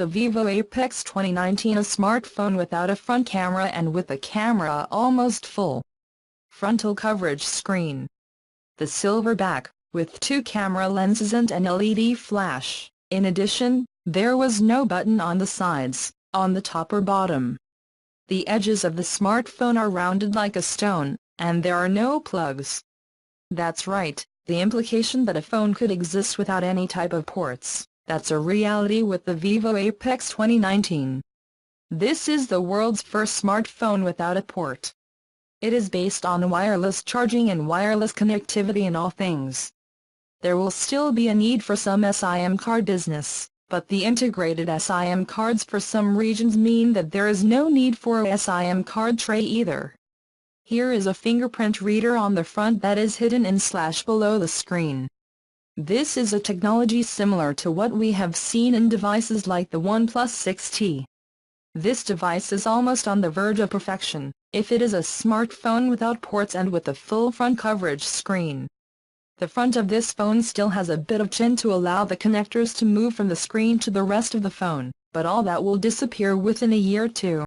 the Vivo Apex 2019, a smartphone without a front camera and with the camera almost full. Frontal coverage screen. The silver back, with 2 camera lenses and an LED flash. In addition, there was no button on the sides, on the top or bottom. The edges of the smartphone are rounded like a stone, and there are no plugs. That's right, the implication that a phone could exist without any type of ports, that's a reality with the Vivo Apex 2019. This is the world's first smartphone without a port. It is based on wireless charging and wireless connectivity in all things. There will still be a need for some SIM card business, but the integrated SIM cards for some regions mean that there is no need for a SIM card tray either. Here is a fingerprint reader on the front that is hidden in / below the screen. This is a technology similar to what we have seen in devices like the OnePlus 6T. This device is almost on the verge of perfection, if it is a smartphone without ports and with a full front coverage screen. The front of this phone still has a bit of chin to allow the connectors to move from the screen to the rest of the phone, but all that will disappear within a year or two.